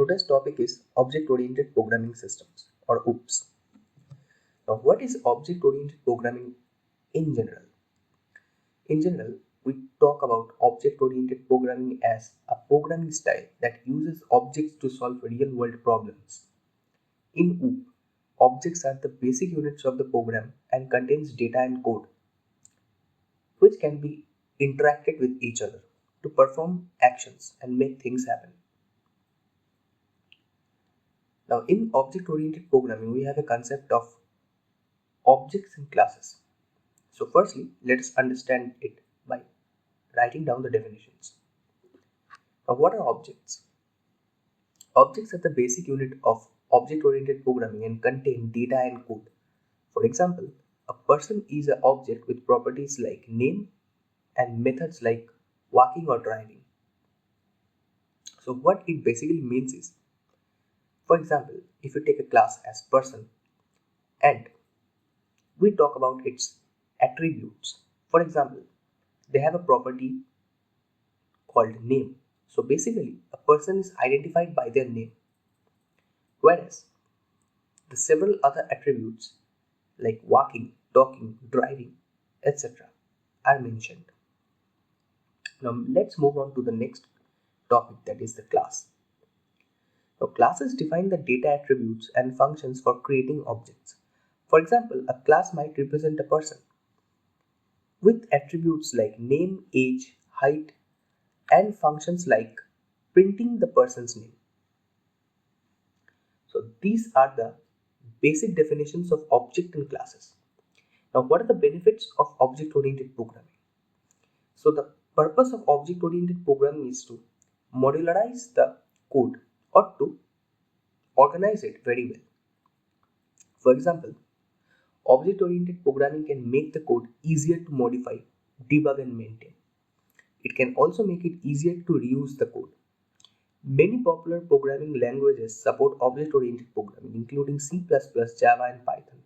Today's topic is Object-Oriented Programming Systems, or OOPS. Now, what is object-oriented programming in general? In general, we talk about object-oriented programming as a programming style that uses objects to solve real-world problems. In OOP, objects are the basic units of the program and contains data and code, which can be interacted with each other to perform actions and make things happen. Now, in object-oriented programming, we have a concept of objects and classes. So firstly, let us understand it by writing down the definitions. Now, what are objects? Objects are the basic unit of object-oriented programming and contain data and code. For example, a person is an object with properties like name and methods like walking or driving. So what it basically means is, for example, if you take a class as person and we talk about its attributes. For example, they have a property called name. So basically, a person is identified by their name. Whereas the several other attributes like walking, talking, driving, etc. are mentioned. Now let's move on to the next topic, that is the class. Now classes define the data attributes and functions for creating objects. For example, a class might represent a person with attributes like name, age, height, and functions like printing the person's name. So these are the basic definitions of object and classes. Now, what are the benefits of object-oriented programming? So the purpose of object-oriented programming is to modularize the code or to organize it very well. For example, object-oriented programming can make the code easier to modify, debug, and maintain. It can also make it easier to reuse the code. Many popular programming languages support object-oriented programming, including C++, Java, and Python.